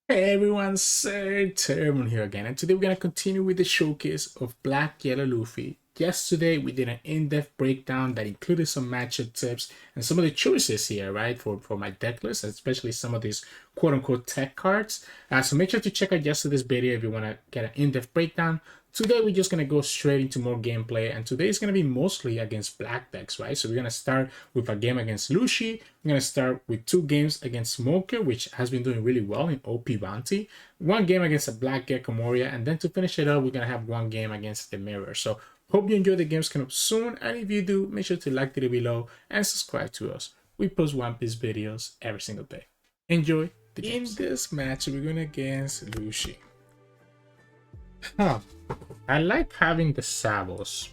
Hey everyone, Sirturmund here again, and today we're gonna continue with the showcase of Black Yellow Luffy. Yesterday we did an in-depth breakdown that included some matchup tips and some of the choices here, right, for my deck list, especially some of these quote-unquote tech cards. So make sure to check out yesterday's video if you want to get an in-depth breakdown. Today we're just gonna go straight into more gameplay, and today is gonna be mostly against black decks, right? So we're gonna start with a game against Lucci. We're gonna start with 2 games against Smoker, which has been doing really well in OP Bounty. 1 game against a Black Gecko Moria, and then to finish it up, we're gonna have 1 game against the Mirror. So hope you enjoy the games coming up soon, and if you do, make sure to like the video below and subscribe to us. We post One Piece videos every single day. Enjoy the games. In this match, we're going against Lucci. I like having the Sabos.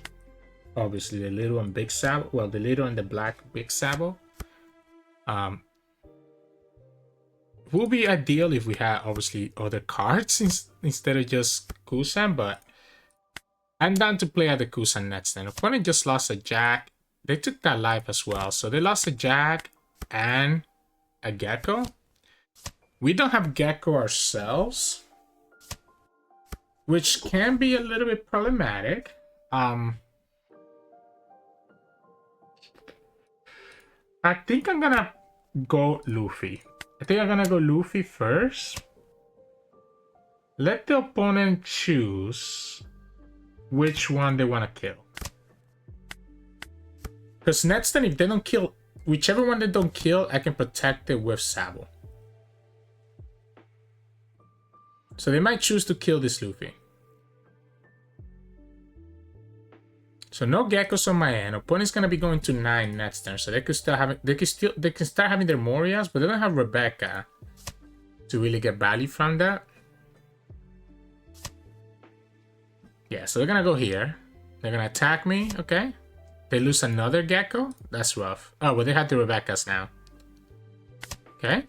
Obviously, the little and big Sabo. Well, the little and the black big Sabo. Would be ideal if we had obviously other cards instead of just Kuzan, but I'm down to play at the Kuzan next. And opponent just lost a Jack. They took that life as well, so they lost a Jack and a Gecko. We don't have Gecko ourselves, which can be a little bit problematic. I think I'm gonna go Luffy. I think I'm gonna go Luffy first. Let the opponent choose which one they want to kill. Because next time, if they don't kill, whichever one they don't kill, I can protect it with Sabo. So they might choose to kill this Luffy. So no Geckos on my end. Opponent's gonna be going to 9 next turn, so they could still have they can start having their Morias, but they don't have Rebecca to really get value from that. Yeah, so they're gonna go here. They're gonna attack me. Okay, they lose another Gecko. That's rough. Oh, well, they have the Rebecca's now. Okay.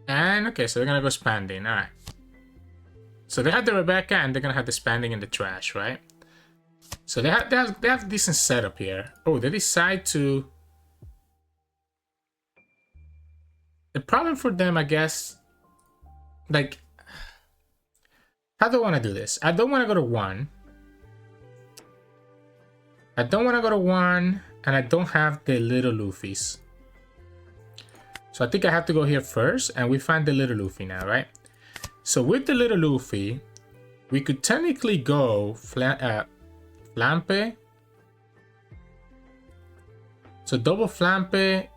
And okay, so they're gonna go Spanding. All right. So they have the Rebecca, and they're gonna have the Spanding in the trash, right? So they have decent setup here. Oh, they decide to. The problem for them, I guess, like, how do I want to do this? I don't want to go to 1. I don't want to go to 1, and I don't have the little Luffys. So I think I have to go here first, and we find the little Luffy now, right? So with the little Luffy, we could technically go Flampe. So double Flampe.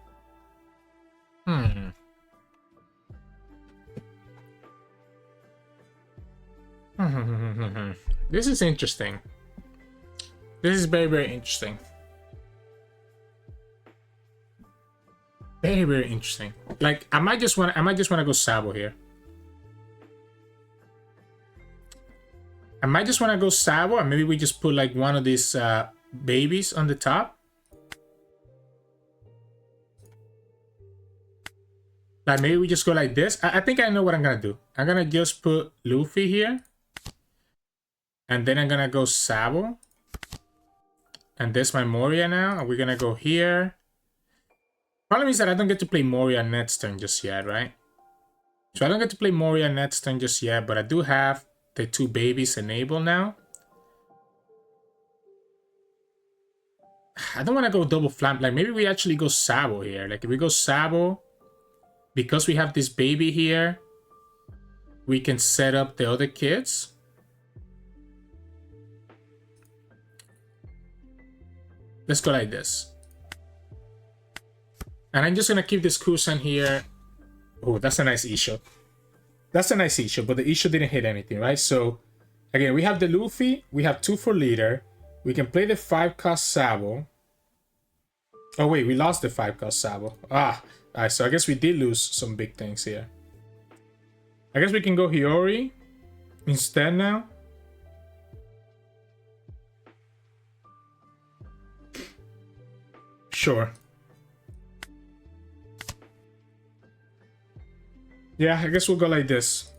This is interesting. This is very, very interesting. Very, very interesting. Like, I might just want to go Sabo here. I might just want to go Sabo, and maybe we just put like one of these babies on the top. Like, maybe we just go like this. I think I know what I'm gonna do. I'm gonna just put Luffy here, and then I'm gonna go Sabo, and there's my Moria now, and we're gonna go here. Problem is that I don't get to play Moria next turn just yet, right? So I don't get to play Moria next turn just yet, but I do have the 2 babies enabled now. I don't want to go double Flampe. Like, maybe we actually go Sabo here. Like, if we go Sabo, because we have this baby here, we can set up the other kids. Let's go like this. And I'm just going to keep this Kuzan here. Oh, that's a nice issue. That's a nice issue, but the issue didn't hit anything, right? So, again, we have the Luffy. We have 2 for leader. We can play the 5-cost Sabo. Oh, wait, we lost the 5-cost Sabo. All right, so I guess we did lose some big things here. I guess we can go Hiyori instead now. Sure. Yeah, I guess we'll go like this.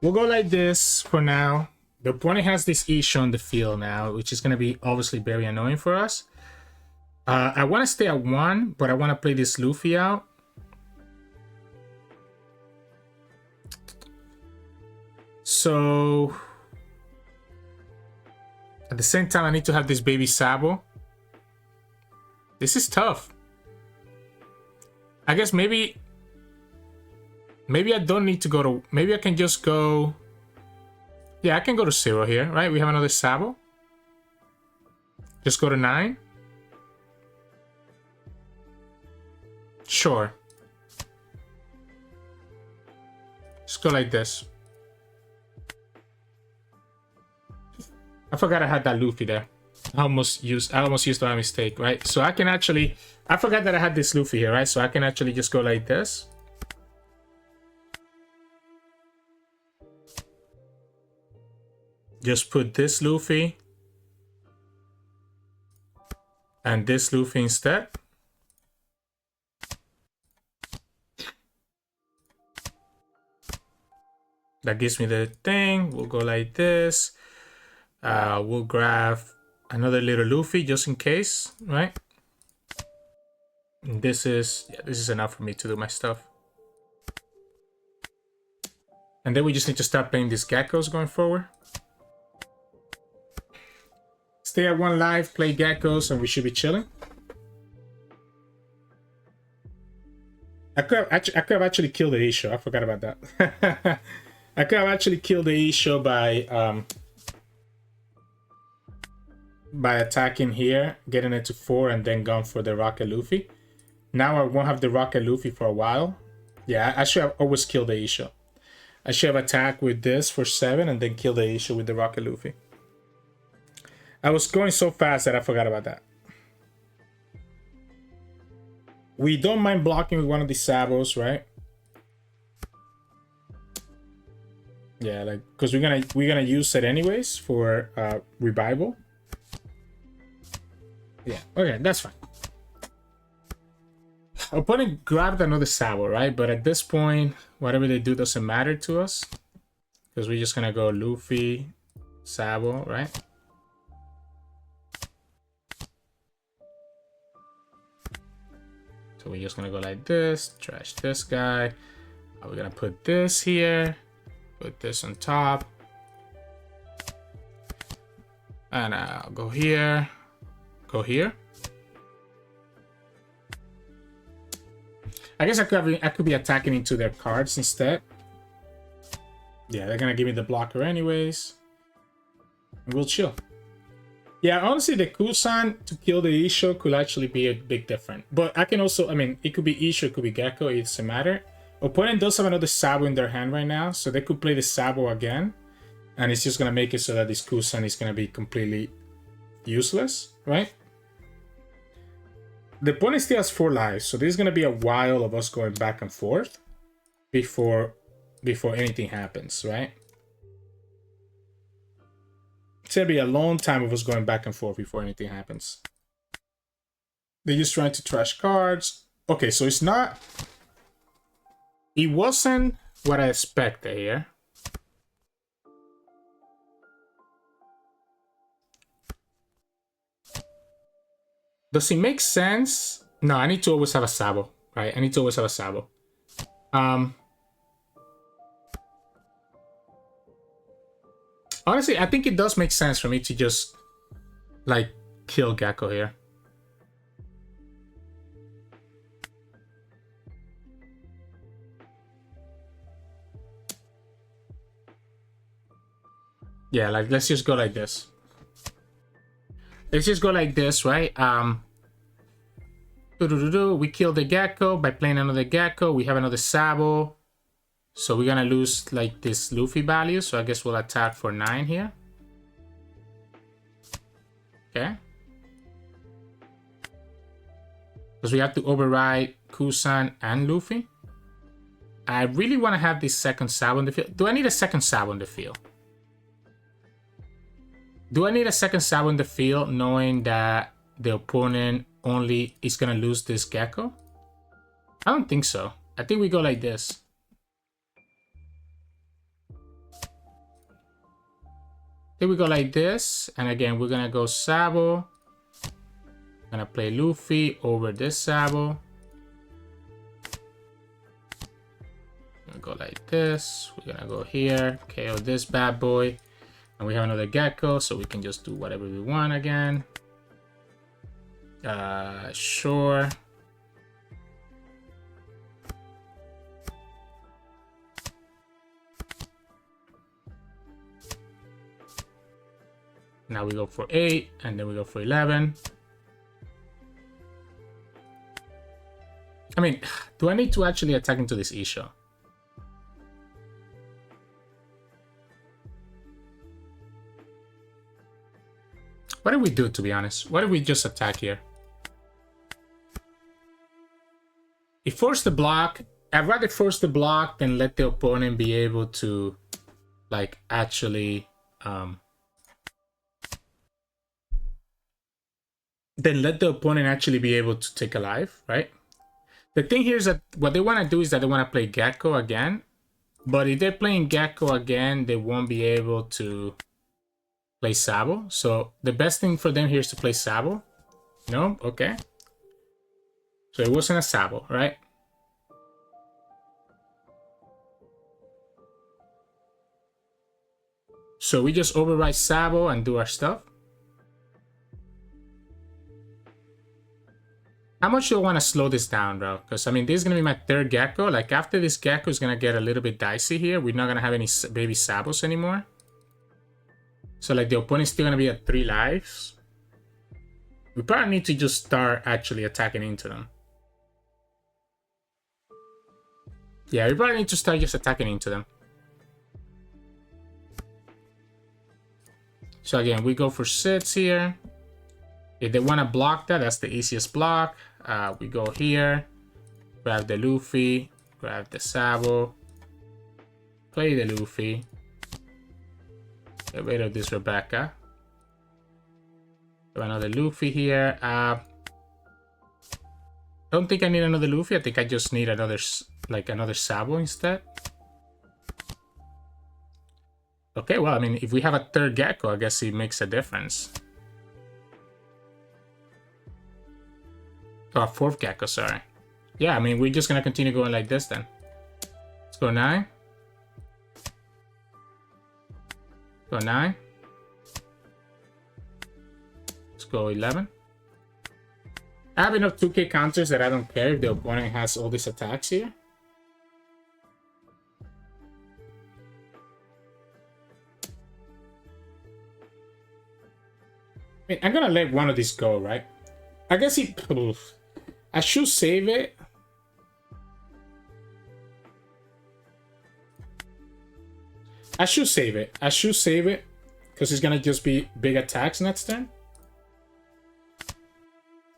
We'll go like this for now. The opponent has this issue on the field now, which is going to be obviously very annoying for us. I want to stay at 1, but I want to play this Luffy out. So at the same time, I need to have this baby Sabo. This is tough. I guess maybe I don't need to go to... Maybe I can just go... Yeah, I can go to 0 here, right? We have another Sabo. Just go to 9. Sure. Just go like this. I forgot I had that Luffy there. I almost used my mistake, right? So I can actually... I forgot that I had this Luffy here, right? So I can actually just go like this. Just put this Luffy and this Luffy instead. That gives me the thing. We'll go like this. We'll grab another little Luffy just in case, right? And this is enough for me to do my stuff. And then we just need to start playing these geckos going forward. Stay at 1 life, play geckos, and we should be chilling. I could have actually killed the Isho. I forgot about that. I could have actually killed the Isho by attacking here, getting it to 4, and then gone for the Rocket Luffy. Now I won't have the Rocket Luffy for a while. Yeah, I should have always killed the Isho. I should have attacked with this for 7 and then killed the Isho with the Rocket Luffy. I was going so fast that I forgot about that. We don't mind blocking with one of these Sabos, right? Yeah, like because we're gonna use it anyways for revival. Yeah, okay, that's fine. Opponent grabbed another Sabo, right? But at this point, whatever they do doesn't matter to us. Because we're just gonna go Luffy, Sabo, right? So we're just gonna go like this, trash this guy. We're gonna put this here, put this on top. And I'll go here, go here. I guess I could be attacking into their cards instead. Yeah, they're gonna give me the blocker anyways. And we'll chill. Yeah, honestly, the Kuzan to kill the Isho could actually be a big difference. But I can also, I mean, it could be Isho, it could be Gecko, it doesn't matter. Opponent does have another Sabo in their hand right now, so they could play the Sabo again. And it's just gonna make it so that this Kuzan is gonna be completely useless, right? The opponent still has 4 lives, so this is gonna be a while of us going back and forth before anything happens, right? It's gonna be a long time of us going back and forth before anything happens. They're just trying to trash cards. Okay, so it's not... It wasn't what I expected here. Does it make sense? No, I need to always have a Sabo, right? I need to always have a Sabo. Honestly, I think it does make sense for me to just, like, kill Gecko here. Yeah, like, let's just go like this. Let's just go like this, right? We kill the Gecko by playing another Gecko. We have another Sabo. So we're gonna lose like this Luffy value. So I guess we'll attack for 9 here. Okay. Because we have to override Kuzan and Luffy. I really want to have this second Sabo in the field. Do I need a second Sabo in the field? Do I need a second Sabo in the field knowing that the opponent only is going to lose this Gecko? I don't think so. I think we go like this. Then we go like this. And again, we're going to go Sabo. Gonna play Luffy over this Sabo. Gonna go like this. We're gonna go here, KO this bad boy. And we have another Gecko, so we can just do whatever we want again. Sure. Now we go for 8, and then we go for 11. I mean, do I need to actually attack into this issue? What do we do, to be honest? What do we just attack here? He forced the block. I'd rather force the block than let the opponent be able to, like, actually... then let the opponent actually be able to take a life, right? The thing here is that what they want to do is that they want to play Gecko again. But if they're playing Gecko again, they won't be able to play Sabo. So the best thing for them here is to play Sabo. No? Okay. So it wasn't a Sabo, right? So we just override Sabo and do our stuff. How much do I want to slow this down, bro? Because, I mean, this is going to be my third Gecko. Like, after this Gecko is going to get a little bit dicey here. We're not going to have any baby Sabos anymore. So, like, the opponent's still going to be at 3 lives. We probably need to just start actually attacking into them. Yeah, we probably need to start just attacking into them. So, again, we go for sits here. If they want to block that, that's the easiest block. We go here, grab the Luffy, grab the Sabo, play the Luffy, get rid of this Rebecca. Have another Luffy here. Don't think I need another Luffy. I think I just need another Sabo instead. Okay, well, I mean, if we have a third Gecko, I guess it makes a difference. Oh, fourth Gecko, sorry. Yeah, I mean, we're just gonna continue going like this then. Let's go 9. Go 9. Let's go 11. I have enough 2k counters that I don't care if the opponent has all these attacks here. I mean, I'm gonna let one of these go, right? I guess he... I should save it. I should save it. I should save it. Because it's going to just be big attacks next turn.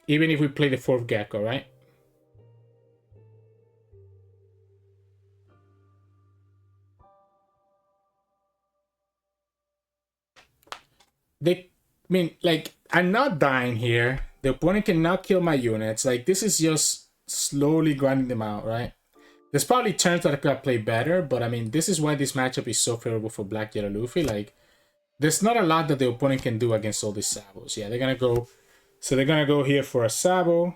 Even if we play the fourth Gecko, right? I mean, like, I'm not dying here. The opponent cannot kill my units. Like, this is just slowly grinding them out, right? There's probably turns that I could play better, but I mean, this is why this matchup is so favorable for Black Yellow Luffy. Like, there's not a lot that the opponent can do against all these Sabos. Yeah, they're gonna go... So they're gonna go here for a Sabo.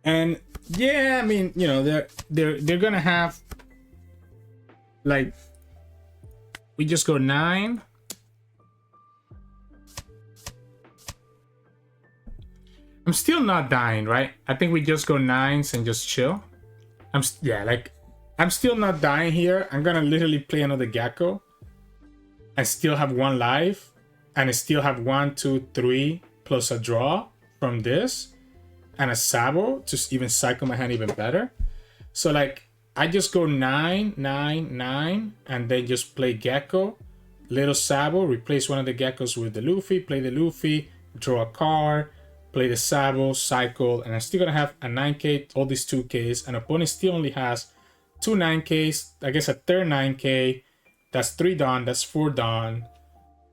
And yeah, I mean, you know, they're gonna have... Like, we just go 9. I'm still not dying, right? I think we just go 9s and just chill. I'm still not dying here. I'm gonna literally play another Gecko and still have 1 life, and I still have 1, 2, 3 plus a draw from this and a Sabo to even cycle my hand even better. So like, I just go 9, 9, 9, and then just play Gecko, little Sabo, replace one of the Geckos with the Luffy, play the Luffy, draw a card, play the Sabo, cycle, and I'm still gonna have a 9k, all these 2ks, and opponent still only has 2 9ks, I guess a third 9k, that's 3 Dawn, that's 4 Dawn,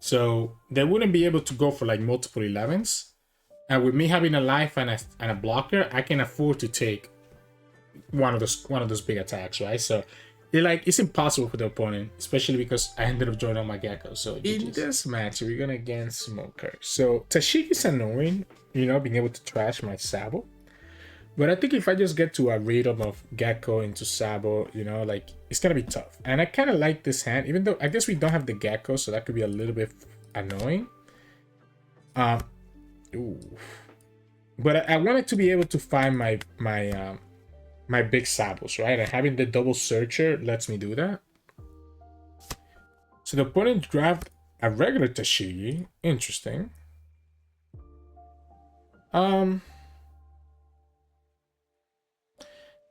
so they wouldn't be able to go for like multiple 11s, and with me having a life and a blocker, I can afford to take one of those big attacks, right? So it's impossible for the opponent, especially because I ended up joining all my geckos. So in this match, we're gonna again Smoker. So Tashigi's annoying, you know, being able to trash my Sabo. But I think if I just get to a rhythm of Gecko into Sabo, you know, like, it's gonna be tough. And I kind of like this hand, even though I guess we don't have the Gecko, so that could be a little bit annoying. Ooh. But I wanted to be able to find my big Sabos, right? And having the double searcher lets me do that. So the opponent grabbed a regular Tashigi. Interesting. I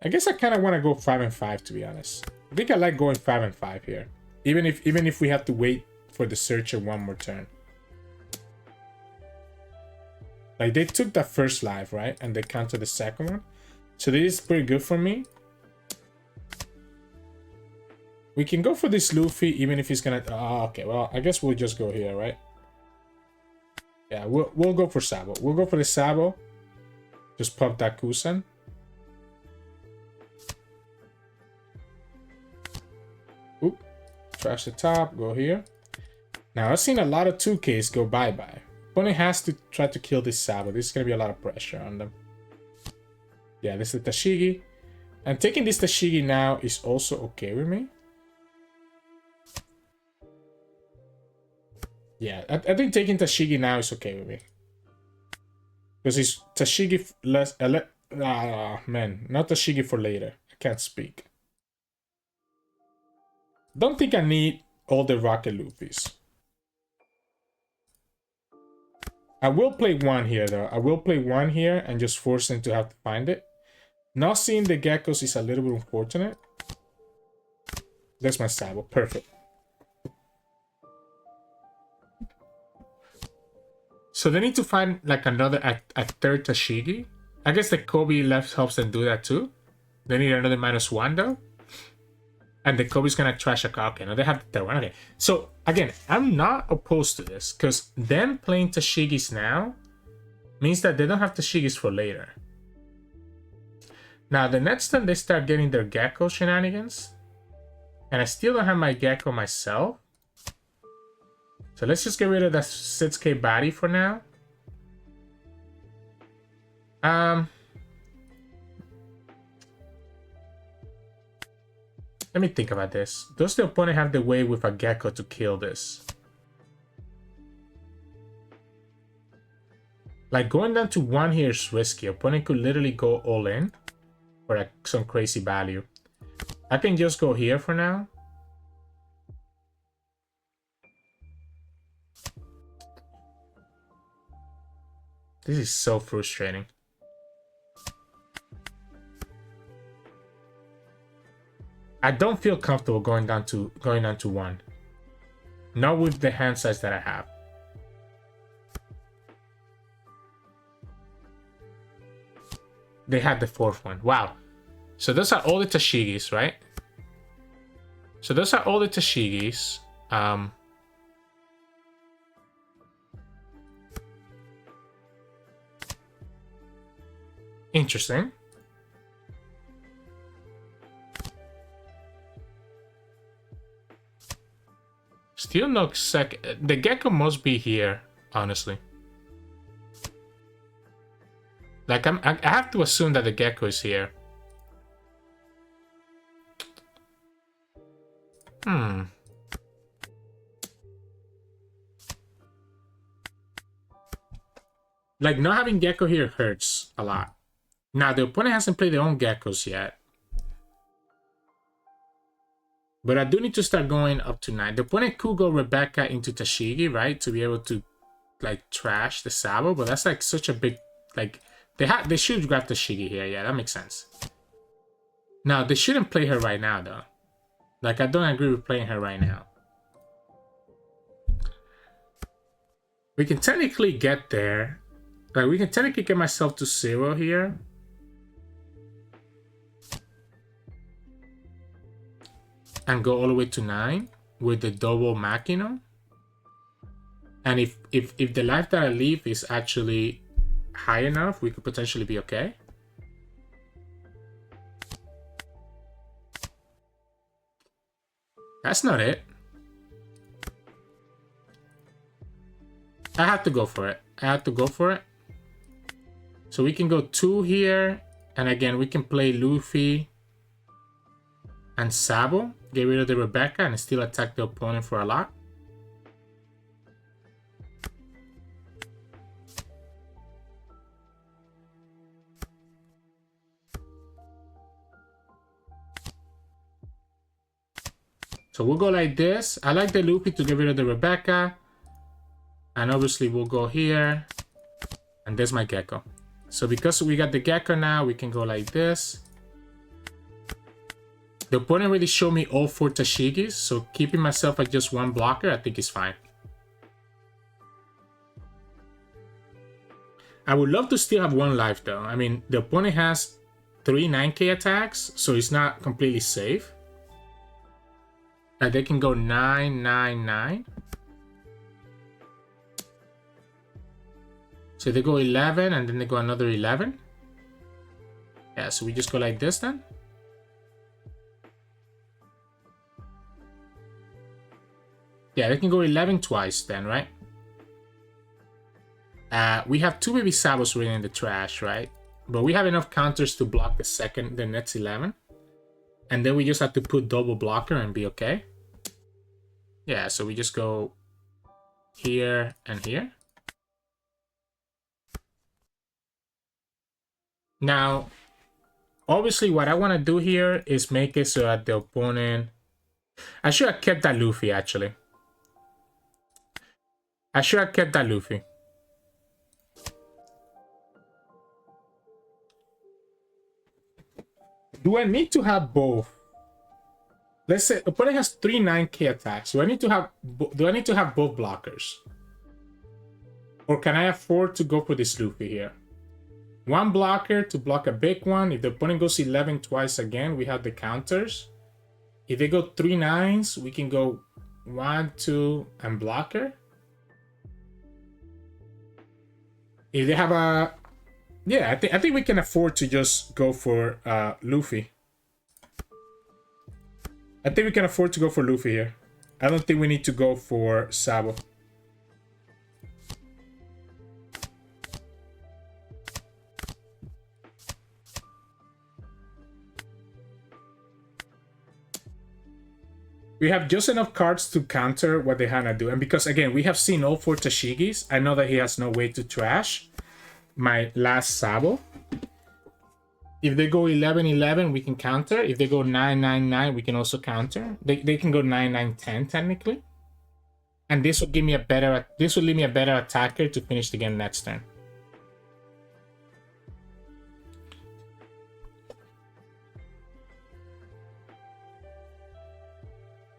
guess I kind of want to go 5 and 5, to be honest. I think I like going 5 and 5 here, even if we have to wait for the searcher one more turn. Like, they took that first life, right, and they countered the second one, so this is pretty good for me. We can go for this Luffy, even if he's gonna. Oh, okay. Well, I guess we'll just go here, right? Yeah, we'll go for Sabo. We'll go for the Sabo. Just pop that Kuzan. Oop. Trash the top. Go here. Now, I've seen a lot of 2Ks go bye-bye. Opponent has to try to kill this Sabo. This is going to be a lot of pressure on them. Yeah, this is the Tashigi. And taking this Tashigi now is also okay with me. Yeah, I think taking Tashigi now is okay with me. Because it's Tashigi less... man, not Tashigi for later. I can't speak. Don't think I need all the Rocket Luffys. I will play one here, though. I will play one here and just force them to have to find it. Not seeing the geckos is a little bit unfortunate. That's my Sabo. Perfect. So they need to find like another, a third Tashigi. I guess the Kobe left helps them do that too. They need another -1 though. And the Kobe's gonna trash a card. Okay, no, they have the third one. Okay, so again, I'm not opposed to this because them playing Tashigis now means that they don't have Tashigis for later. Now, the next time they start getting their Gecko shenanigans, and I still don't have my Gecko myself. So let's just get rid of that 6K body for now. Let me think about this. Does the opponent have the way with a Gecko to kill this? Like, going down to 1 here is risky. Opponent could literally go all in for like some crazy value. I can just go here for now. This is so frustrating. I don't feel comfortable going down to 1. Not with the hand size that I have. They had the 4th one. Wow. So those are all the Tashigis, right? So those are all the Tashigis. Interesting. Still no the Gecko must be here, honestly. Like, I have to assume that the Gecko is here. Like, not having Gecko here hurts a lot. Now, the opponent hasn't played their own Geckos yet. But I do need to start going up to 9. The opponent could go Rebecca into Tashigi, right? To be able to, like, trash the Sabo. But that's, like, such a big... Like, they should grab Tashigi here. Yeah, that makes sense. Now, they shouldn't play her right now, though. Like, I don't agree with playing her right now. We can technically get there. Like, we can technically get myself to 0 here. And go all the way to 9 with the double Makino. And if the life that I leave is actually high enough, we could potentially be okay. That's not it. I have to go for it. I have to go for it. So we can go 2 here. And again, we can play Luffy and Sabo. Get rid of the Rebecca and still attack the opponent for a lot. So we'll go like this. I like the Luffy to get rid of the Rebecca. And obviously we'll go here. And there's my Gecko. So because we got the Gecko now, we can go like this. The opponent already showed me all 4 Tashigis, so keeping myself at just 1 blocker, I think is fine. I would love to still have 1 life though. I mean, the opponent has 3 9k attacks, so it's not completely safe. They can go 9, 9, 9. So they go 11 and then they go another 11. Yeah, so we just go like this then. Yeah, they can go 11 twice then, right? We have 2 baby Sabos written in the trash, right? But we have enough counters to block the next 11. And then we just have to put double blocker and be okay. Yeah, so we just go here and here. Now, obviously what I want to do here is make it so that the opponent... I should have kept that Luffy, actually. I should have kept that Luffy. Do I need to have both? Let's say opponent has 3 9k attacks. Do I need to have both blockers? Or can I afford to go for this Luffy here? 1 blocker to block a big one. If the opponent goes 11 twice again, we have the counters. If they go 3 9s, we can go 1, 2, and blocker. If they have a... Yeah, I think we can afford to just go for Luffy. I think we can afford to go for Luffy here. I don't think we need to go for Sabo. We have just enough cards to counter what they Hana do. And because, again, we have seen all 4 Tashigis, I know that he has no way to trash my last Sabo. If they go 11-11, we can counter. If they go 9-9-9, we can also counter. They can go 9-9-10 technically. And this will give me a better... This will leave me a better attacker to finish the game next turn.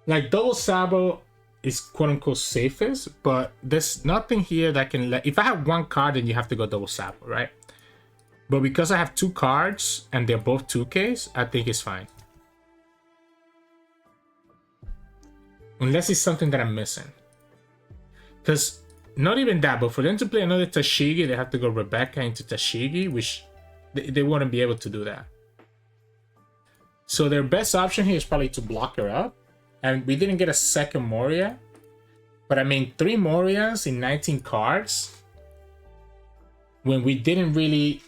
Like, double Sabo is quote-unquote safest, but there's nothing here that can let... If I have 1 card, then you have to go double Sabo, right? But because I have 2 cards, and they're both 2Ks, I think it's fine. Unless it's something that I'm missing. Because, not even that, but for them to play another Tashigi, they have to go Rebecca into Tashigi, which they wouldn't be able to do that. So their best option here is probably to block her up. And we didn't get a second Moria. But I mean, 3 Morias in 19 cards. When we didn't really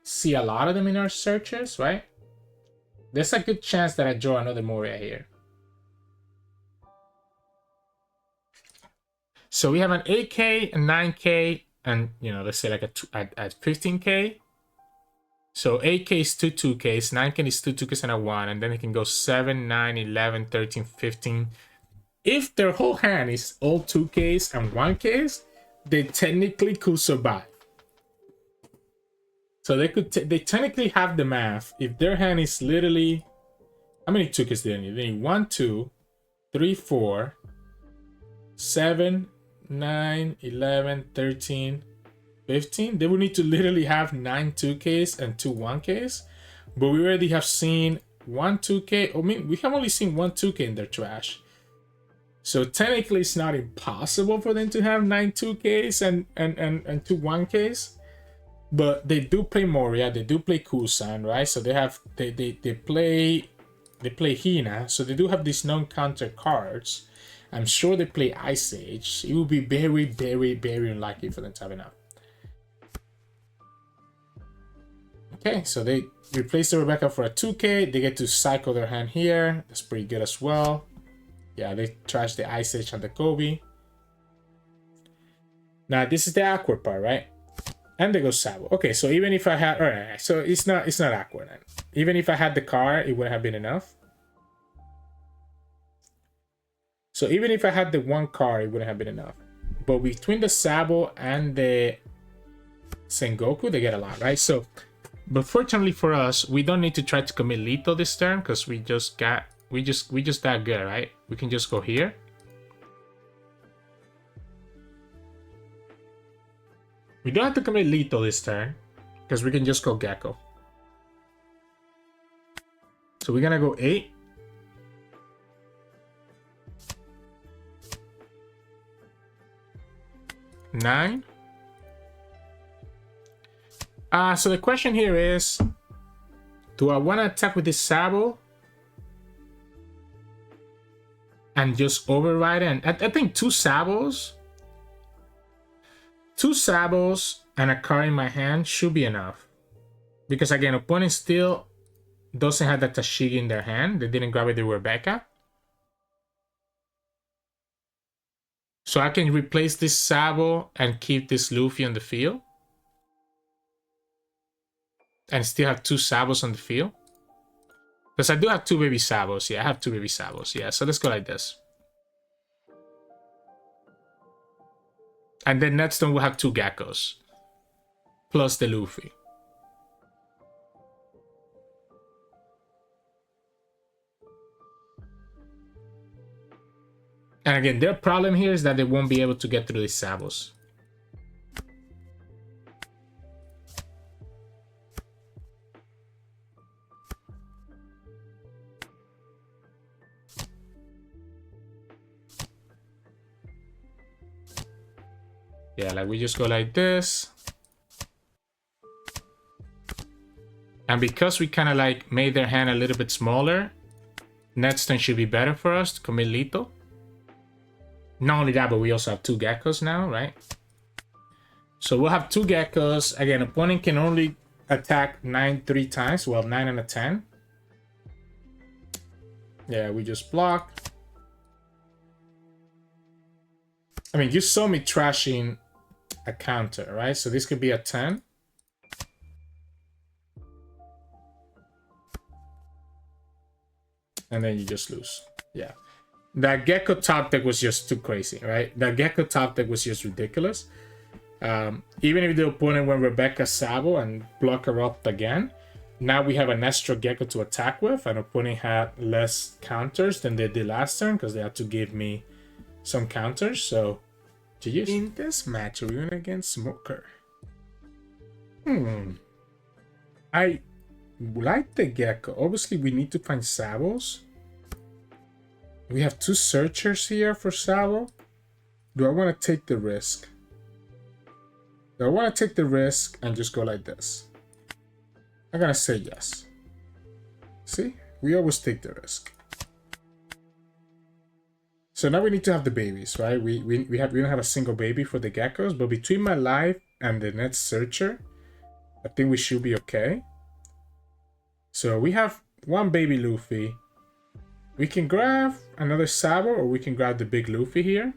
see a lot of them in our searches, right? There's a good chance that I draw another Moria here. So we have an 8k, a 9k, and, you know, let's say like at 15k. So 8k is 2 2ks, 9k is 2 2ks and a 1, and then it can go 7, 9, 11, 13, 15. If their whole hand is all 2ks and 1ks, they technically could survive. So they technically have the math. If their hand is literally... How many 2ks do they need? They need 1, 2, 3, 4, 7, 9, 11, 13... 15, they would need to literally have 9 2Ks and 2 1Ks, but we already have seen 1 2K. I mean, we have only seen 1 2K in their trash, so technically it's not impossible for them to have 9 2Ks and 2 1Ks. But they do play Moria, they do play Kuzan, right? So they play they play Hina, so they do have these non-counter cards. I'm sure they play Ice Age. It would be very, very, very unlikely for them to have enough. Okay, so they replace the Rebecca for a 2K. They get to cycle their hand here. That's pretty good as well. Yeah, they trash the Ice Age and the Kobe. Now this is the awkward part, right? And they go Sabo. Okay, so even if I had, all right, so it's not awkward. Even if I had the card, it wouldn't have been enough. So even if I had the one card, it wouldn't have been enough. But between the Sabo and the Sengoku, they get a lot, right? So, but fortunately for us, we don't need to try to commit lethal this turn because we just that good, right? We can just go here. We don't have to commit lethal this turn because we can just go Gecko. So we're gonna go 8. Nine. So the question here is, do I want to attack with this Sabo and just override it? And I think two Sabos and a card in my hand should be enough. Because again, opponent still doesn't have that Tashigi in their hand. They didn't grab it with Rebecca. So I can replace this Sabo and keep this Luffy on the field. And still have two Sabos on the field. Because I do have two baby Sabos. Yeah, I have two baby Sabos. Yeah, so let's go like this. And then next turn we'll have two Geckos. Plus the Luffy. And again, their problem here is that they won't be able to get through these Sabos. Yeah, like we just go like this. And because we kind of like made their hand a little bit smaller, next turn should be better for us to commit lethal. Not only that, but we also have two Geckos now, right? So we'll have two Geckos. Again, opponent can only attack 9 3 times. Well, 9 and a 10. Yeah, we just block. I mean, you saw me trashing a counter, right? So this could be a 10. And then you just lose. Yeah. That Gecko top deck was just too crazy, right? That Gecko top deck was just ridiculous. Even if the opponent went Rebecca Sabo and block her up again, now we have an extra Gecko to attack with, and opponent had less counters than they did last turn because they had to give me some counters. So, GG. In this match, we're going against Smoker. I like the Gecko. Obviously, we need to find Sabos. We have two searchers here for Sabo. Do I want to take the risk? Do I want to take the risk and just go like this? I'm going to say yes. See? We always take the risk. So now we need to have the babies, right? We don't have a single baby for the Geckos, but between my life and the next searcher, I think we should be okay. So we have one baby Luffy. We can grab another Sabo, or we can grab the big Luffy here.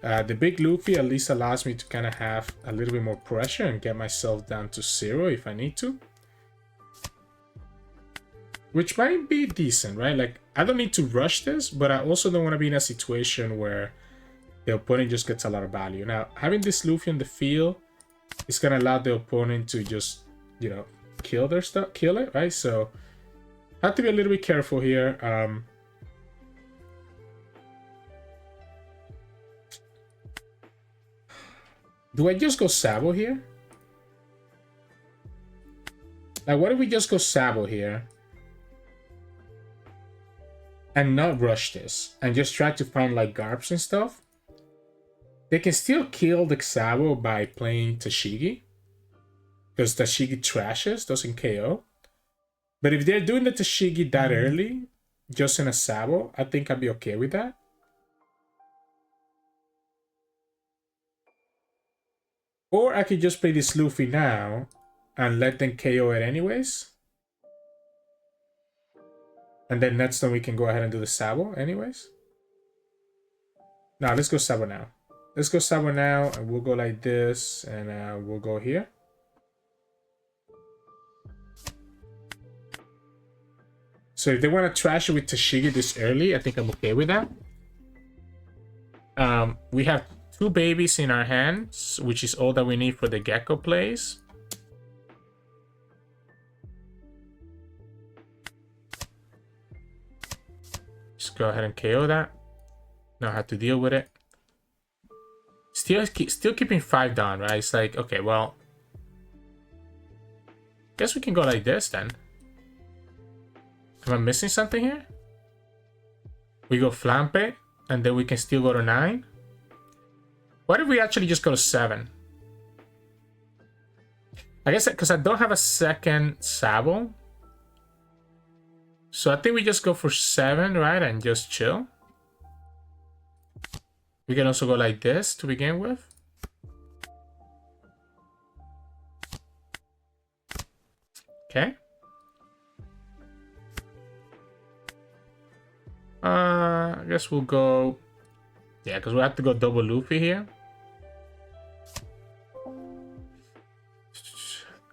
The big Luffy at least allows me to kind of have a little bit more pressure and get myself down to 0 if I need to. Which might be decent, right? Like, I don't need to rush this, but I also don't want to be in a situation where the opponent just gets a lot of value. Now, having this Luffy on the field is going to allow the opponent to just, you know, kill their stuff, kill it, right? So I have to be a little bit careful here. Do I just go Sabo here? Like, what if we just go Sabo here and not rush this and just try to find like Garps and stuff? They can still kill the Sabo by playing Tashigi, because Tashigi trashes, doesn't KO. But if they're doing the Tashigi that early, just in a Sabo, I think I'd be okay with that. Or I could just play this Luffy now and let them KO it anyways. And then next time we can go ahead and do the Sabo anyways. Now let's go Sabo now. Let's go Sabo now, and we'll go like this, and we'll go here. So if they want to trash it with Tashigi this early, I think I'm okay with that. We have 2 babies in our hands, which is all that we need for the Gecko plays. Just go ahead and KO that. Now how to deal with it. Still keeping 5 down, right? It's like, okay, well, guess we can go like this then. Am I missing something here? We go Flampe, and then we can still go to 9. What if we actually just go to 7? I guess because I don't have a second Sabo. So I think we just go for 7, right? And just chill. We can also go like this to begin with. Okay. I guess we'll go... Yeah, because we have to go double Luffy here.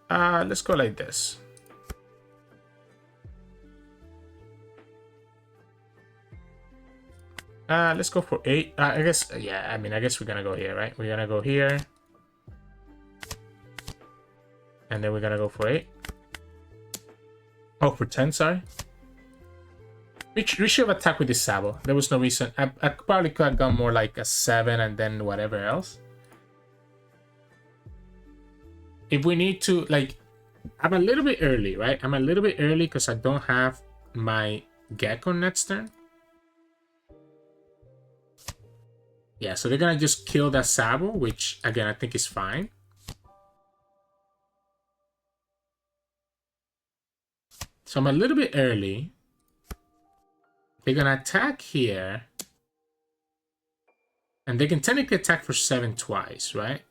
Let's go like this. Let's go for 8. I guess, yeah, I mean, I guess we're gonna go here, right? We're gonna go here. And then we're gonna go for 8. Oh, for 10, sorry. We should have attacked with this Sabo. There was no reason. I probably could have gone more like a 7 and then whatever else. If we need to, like, I'm a little bit early, right? I'm a little bit early because I don't have my Gecko next turn. Yeah, so they're gonna just kill that Sabo, which, again, I think is fine. So I'm a little bit early. They're gonna attack here. And they can technically attack for 7 twice, right?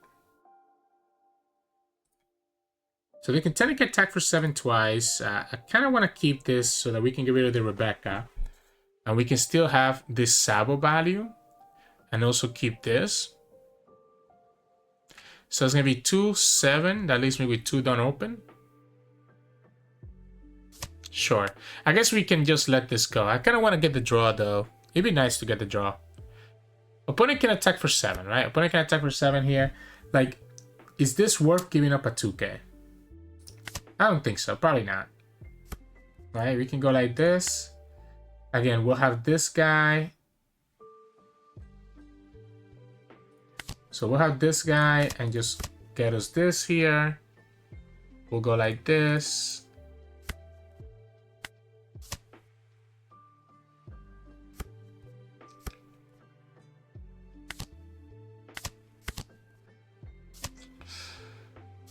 So they can technically attack for 7 twice. I kind of want to keep this so that we can get rid of the Rebecca. And we can still have this Sabo value. And also keep this. So it's going to be 2, 7. That leaves me with 2 done open. Sure. I guess we can just let this go. I kind of want to get the draw, though. It'd be nice to get the draw. Opponent can attack for 7, right? Opponent can attack for 7 here. Like, is this worth giving up a 2k? I don't think so. Probably not. Right? We can go like this. Again, we'll have this guy. So we'll have this guy and just get us this here. We'll go like this.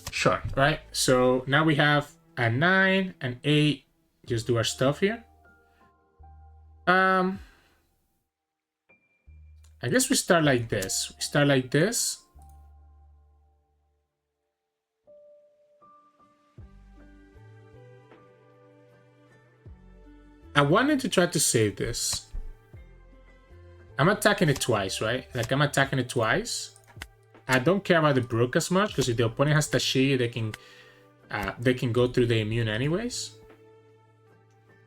Sure, right? So now we have a 9, an 8. Just do our stuff here. I guess we start like this. We start like this. I wanted to try to save this. I'm attacking it twice, right? Like, I'm attacking it twice. I don't care about the Brook as much, because if the opponent has Tashigi, they can go through the immune anyways.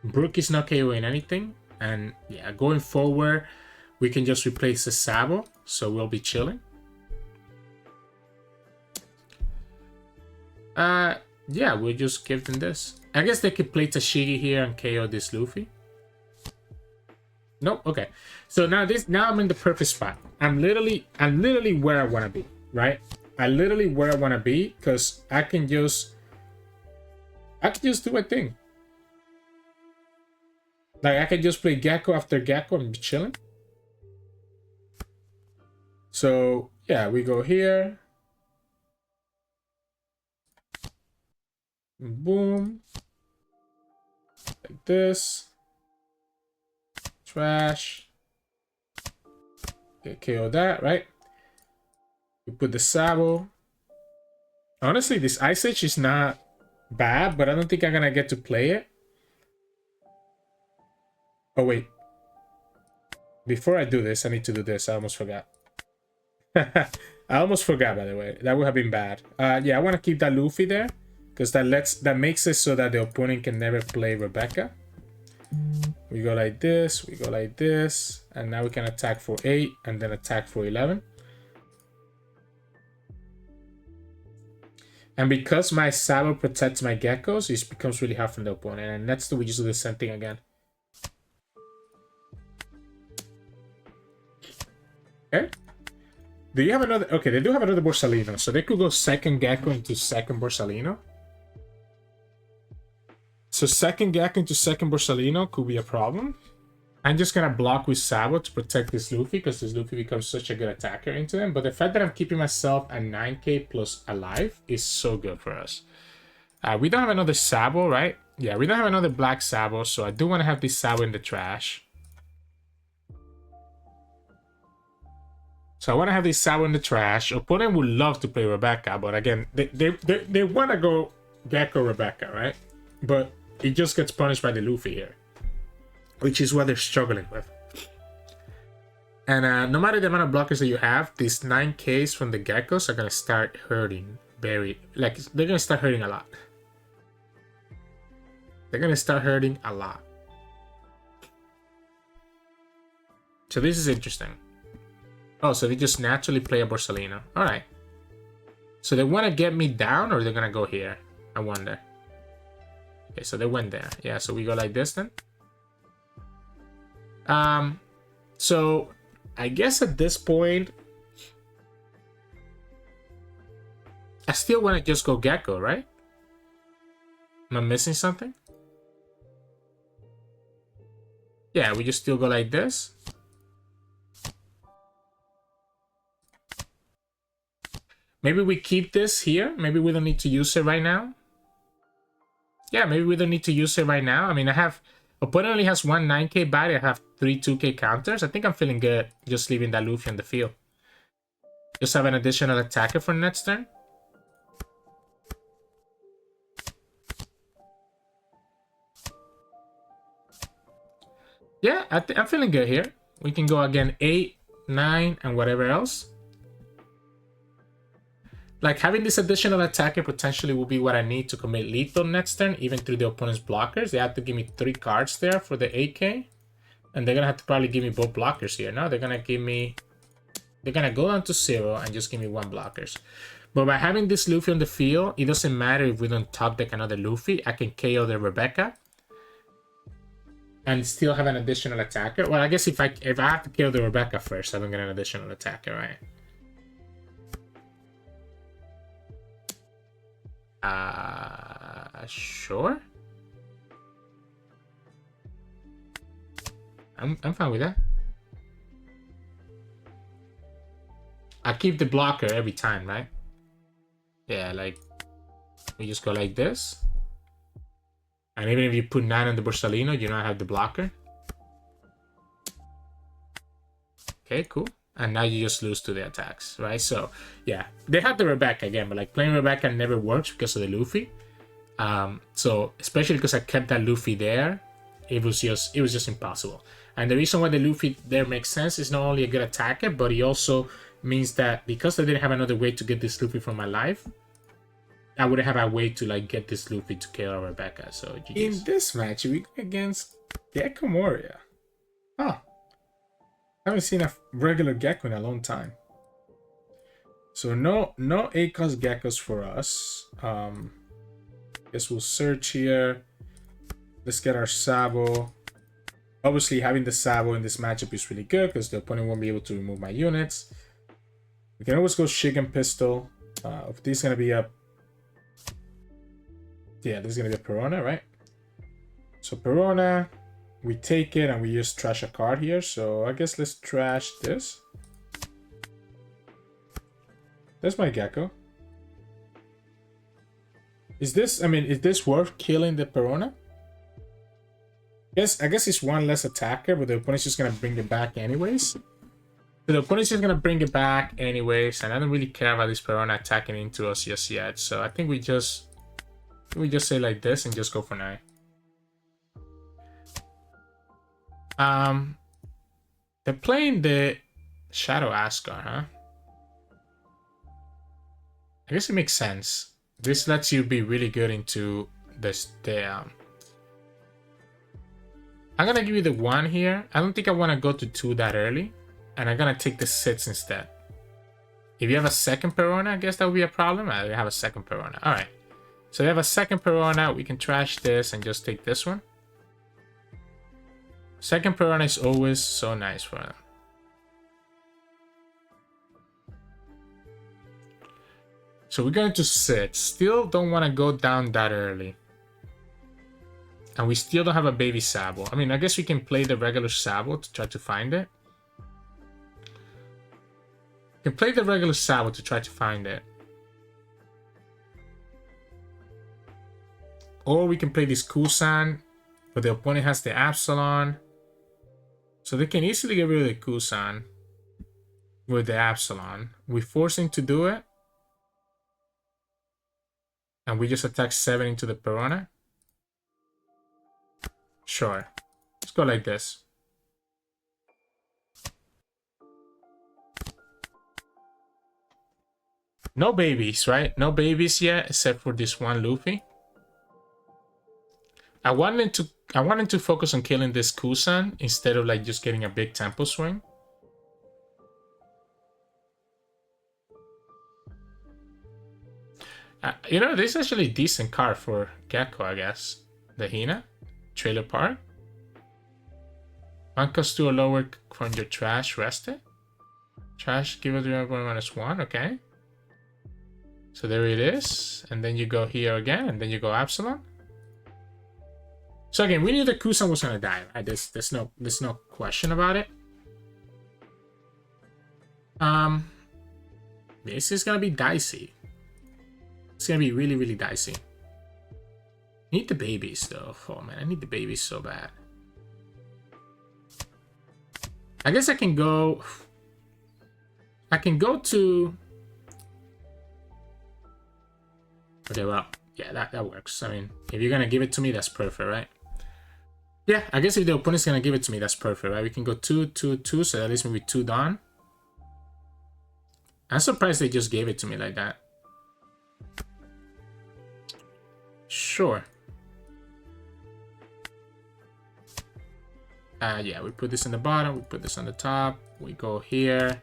Brook is not KOing anything. And yeah, going forward, we can just replace the Sabo, so we'll be chilling. Yeah, we'll just give them this. I guess they could play Tashigi here and KO this Luffy. Nope, okay. So now I'm in the perfect spot. I'm literally where I want to be, right? I'm literally where I want to be, because I can just do my thing. Like, I can just play Gecko after Gecko and be chilling. So yeah, we go here. Boom. Like this. Trash. Okay, KO that, right? We put the Sabo. Honestly, this Ice Age is not bad, but I don't think I'm gonna get to play it. Oh, wait. Before I do this, I need to do this. I almost forgot. I almost forgot, by the way. That would have been bad. Yeah, I want to keep that Luffy there, because that makes it so that the opponent can never play Rebecca. We go like this, we go like this, and now we can attack for 8 and then attack for 11. And because my Sabo protects my geckos, it becomes really hard for the opponent. And next we just do the same thing again. Okay. Do you have another? Okay, they do have another Borsalino, so they could go second Gecko into second Borsalino. So second Gecko into second Borsalino could be a problem. I'm just gonna block with Sabo to protect this Luffy, because this Luffy becomes such a good attacker into them. But the fact that I'm keeping myself at 9k plus alive is so good for us. We don't have another Sabo, right? Yeah, we don't have another black Sabo, so I do want to have this Sabo in the trash. So I want to have this Sabo in the trash. Opponent would love to play Rebecca, but again, they want to go Gecko Rebecca, right? But it just gets punished by the Luffy here, which is what they're struggling with. And no matter the amount of blockers that you have, these 9Ks from the Geckos are going to start hurting they're going to start hurting a lot. They're going to start hurting a lot. So this is interesting. Oh, so they just naturally play a Borsalino. Alright. So they want to get me down, or they're going to go here? I wonder. Okay, so they went there. Yeah, so we go like this then. So I guess at this point, I still want to just go Gecko, right? Am I missing something? Yeah, we just still go like this. Maybe we keep this here. Maybe we don't need to use it right now. Yeah, maybe we don't need to use it right now. I mean, opponent only has one 9k body. I have 3 2k counters. I think I'm feeling good just leaving that Luffy on the field. Just have an additional attacker for next turn. Yeah, I'm feeling good here. We can go again 8, 9, and whatever else. Like, having this additional attacker potentially will be what I need to commit lethal next turn, even through the opponent's blockers. They have to give me 3 cards there for the 8k. And they're going to have to probably give me both blockers here. No, they're going to give me... They're going to go down to 0 and just give me 1 blockers. But by having this Luffy on the field, it doesn't matter if we don't top deck another Luffy. I can KO the Rebecca. And still have an additional attacker. Well, I guess if I have to kill the Rebecca first, I don't get an additional attacker, right? Sure. I'm fine with that. I keep the blocker every time, right? Yeah, like we just go like this. And even if you put 9 on the Borsalino, you know I have the blocker. Okay, cool. And now you just lose to the attacks, right? So, yeah. They had the Rebecca again, but like playing Rebecca never works because of the Luffy. So, especially because I kept that Luffy there, it was just impossible. And the reason why the Luffy there makes sense is not only a good attacker, but it also means that because I didn't have another way to get this Luffy from my life, I wouldn't have a way to like get this Luffy to kill Rebecca. So GG's. In this match, we go against Gecko Moria. Oh. I haven't seen a regular Gecko in a long time. So no ACOS Geckos for us. Guess we'll search here. Let's get our Sabo. Obviously, having the Sabo in this matchup is really good because the opponent won't be able to remove my units. We can always go Shigen Pistol. If this is going to be a... Yeah, this is going to be a Perona, right? So Perona, we take it and we just trash a card here. So I guess let's trash this. That's my Gecko. Is this, I mean, is this worth killing the Perona? I guess it's one less attacker, but the opponent's just gonna bring it back anyways. So the opponent's just gonna bring it back anyways, and I don't really care about this Perona attacking into us just yet. So I think we just say like this and just go for 9. They're playing the Shadow Asgard, huh? I guess it makes sense. This lets you be really good into this. I'm gonna give you the 1 here. I don't think I want to go to 2 that early, and I'm gonna take the 6 instead. If you have a second Perona, I guess that would be a problem. I have a second Perona. All right. So we have a second Perona. We can trash this and just take this one. Second Perona is always so nice for them. So we're going to sit. Still don't want to go down that early. And we still don't have a baby Sabo. I mean, I guess we can play the regular Sabo to try to find it. We can play the regular Sabo to try to find it. Or we can play this Kuzan, but the opponent has the Absalon. So they can easily get rid of the Kuzan with the Absalon. We force him to do it. And we just attack 7 into the Perona. Sure. Let's go like this. No babies, right? No babies yet, except for this one Luffy. I wanted to focus on killing this Kuzan instead of like just getting a big tempo swing. You know, this is actually a decent card for Gecko, I guess. The Hina. Trailer Park. 1 cost 2 or lower from your trash rested. Trash, give it to -1, okay. So there it is. And then you go here again, and then you go Absalon. So again, we knew that Kuzan was gonna die, right? There's no question about it. This is gonna be dicey. It's gonna be really, really dicey. I need the babies though. Oh man, I need the babies so bad. I guess I can go to... Okay, well, yeah, that works. I mean, if you're gonna give it to me, that's perfect, right? Yeah, I guess if the opponent's gonna give it to me, that's perfect, right? We can go 2, 2, 2, so that leaves me with 2 Dawn. I'm surprised they just gave it to me like that. Sure. Yeah, we put this in the bottom, we put this on the top, we go here.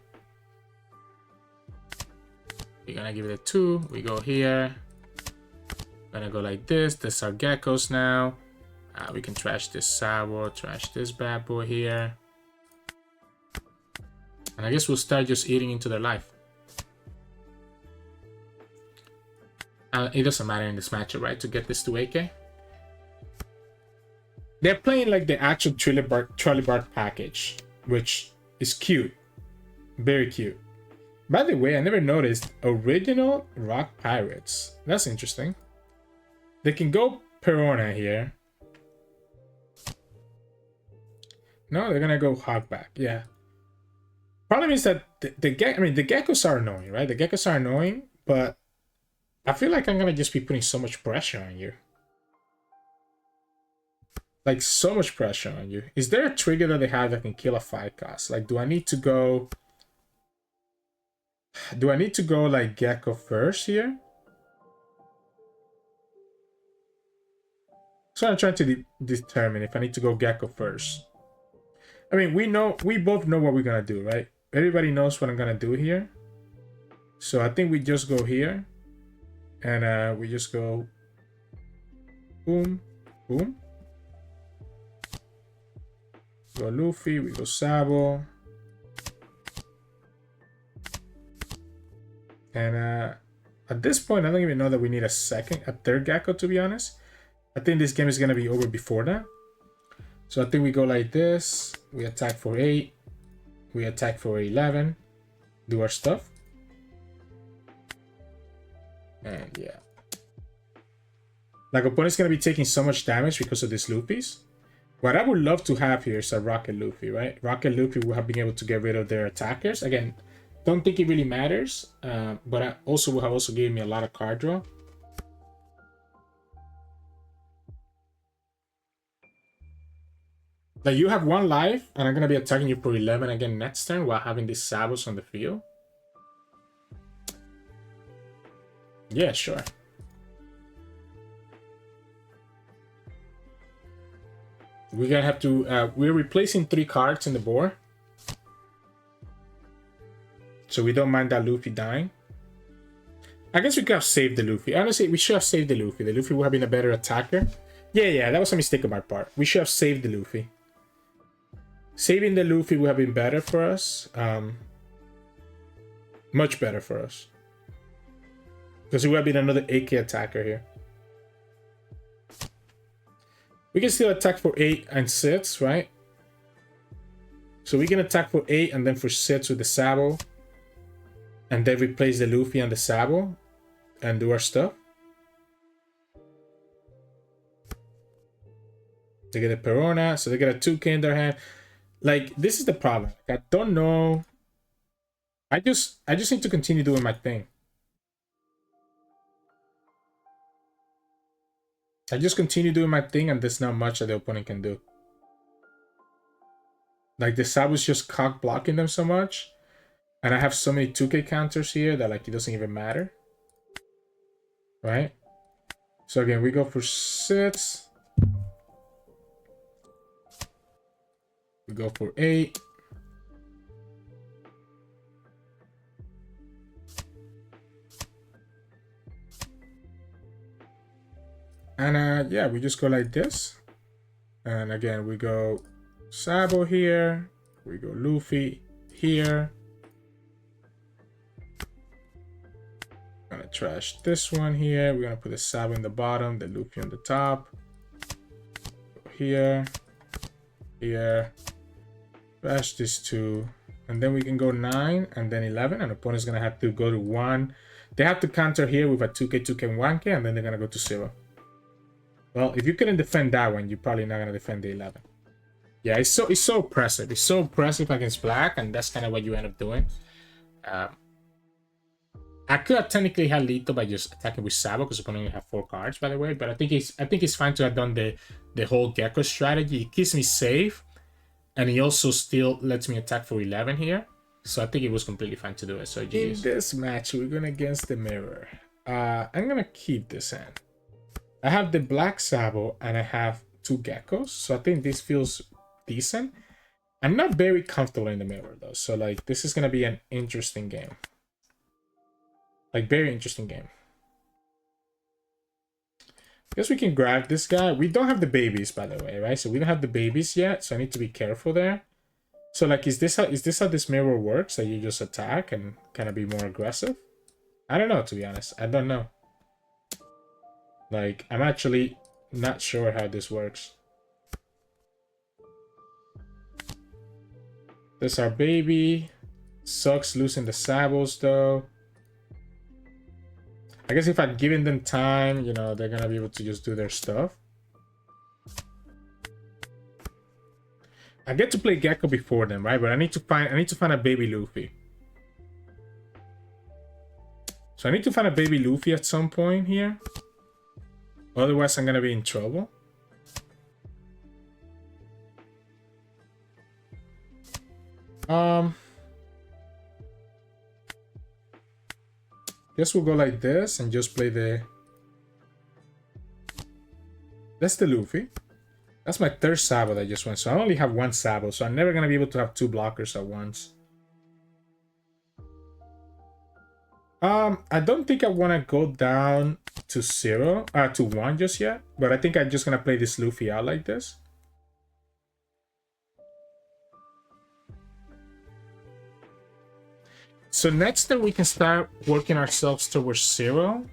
We're gonna give it a 2, we go here. Gonna go like this. This are geckos now. We can trash this Sabo, trash this bad boy here. And I guess we'll start just eating into their life. It doesn't matter in this matchup, right? To get this to AK. They're playing like the actual Charlie Bart package, which is cute. Very cute. By the way, I never noticed original Rock Pirates. That's interesting. They can go Perona here. No, they're gonna go Hogback. Yeah. Problem is that the geckos are annoying, right? The geckos are annoying, but I feel like I'm gonna just be putting so much pressure on you. Like, so much pressure on you. Is there a trigger that they have that can kill a 5 cost? Like, do I need to go like Gecko first here? So I'm trying to determine if I need to go Gecko first. I mean, we both know what we're gonna do, right? Everybody knows what I'm gonna do here. So I think we just go here. And we just go boom, boom. Go Luffy, we go Sabo. And at this point, I don't even know that we need a third Gecko, to be honest. I think this game is gonna be over before that. So I think we go like this. We attack for 8. We attack for 11. Do our stuff. And yeah. Like, opponent's gonna be taking so much damage because of these Luppies. What I would love to have here is a Rocket Luffy, right? Rocket Luffy will have been able to get rid of their attackers. Again, don't think it really matters, but I also will have also given me a lot of card draw. Like, you have 1 life, and I'm going to be attacking you for 11 again next turn while having these Sabos on the field. Yeah, sure. We're going to have to... we're replacing 3 cards in the board. So we don't mind that Luffy dying. I guess we could have saved the Luffy. Honestly, we should have saved the Luffy. The Luffy would have been a better attacker. Yeah, that was a mistake on my part. We should have saved the Luffy. Saving the Luffy would have been better for us. Much better for us. Because it would have been another AK attacker here. We can still attack for 8 and 6, right? So we can attack for 8 and then for 6 with the Sabo. And then replace the Luffy and the Sabo. And do our stuff. They get a Perona, so they get a 2K in their hand. Like, this is the problem. I don't know. I just need to continue doing my thing. I just continue doing my thing, and there's not much that the opponent can do. Like, the Sabo's just cock blocking them so much. And I have so many 2K counters here that, like, it doesn't even matter. Right? So again, we go for 6. We go for 8. And yeah, we just go like this. And again, we go Sabo here. We go Luffy here. Gonna trash this one here. We're gonna put the Sabo in the bottom, the Luffy on the top. Go here. Here. Trash this 2. And then we can go 9 and then 11. And the opponent's gonna have to go to 1. They have to counter here with a 2K, 2K, 1K, and then they're gonna go to 0. Well, if you couldn't defend that one, you're probably not gonna defend the 11. Yeah, it's so oppressive. It's so oppressive against black, and that's kind of what you end up doing. I could have technically had lethal by just attacking with Sabo because opponent only have 4 cards, by the way. But I think it's fine to have done the whole Gecko strategy. It keeps me safe, and he also still lets me attack for 11 here. So I think it was completely fine to do it. So in this match, we're going against the Mirror. I'm gonna keep this hand. I have the Black Sabo and I have 2 Geckos, so I think this feels decent. I'm not very comfortable in the Mirror though, so like this is gonna be an interesting game. Like, very interesting game. Guess we can grab this guy. We don't have the babies, by the way, right? So we don't have the babies yet, so I need to be careful there. So like, is this how this Mirror works? That you just attack and kind of be more aggressive? I don't know, to be honest. I don't know. Like, I'm actually not sure how this works. This our baby. Sucks losing the Sabos, though. I guess if I'd given them time, you know, they're gonna be able to just do their stuff. I get to play Gecko before them, right? But I need to find a baby Luffy. So I need to find a baby Luffy at some point here. Otherwise, I'm gonna be in trouble. Guess we'll go like this and just play the... That's the Luffy. That's my 3rd Sabo that I just went. So I only have 1 Sabo, so I'm never gonna be able to have 2 blockers at once. I don't think I want to go down to 1 just yet, but I think I'm just gonna play this Luffy out like this. So next then we can start working ourselves towards 0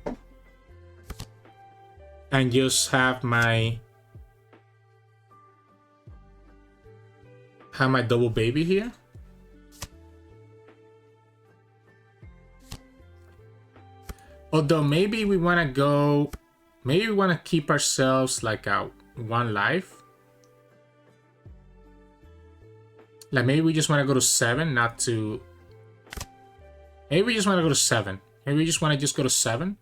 and just have my double baby here. Although maybe we want to keep ourselves like a 1 life. Like maybe we just want to go to 7, not to... Maybe we just want to go to 7. Maybe we just want to just go to 7.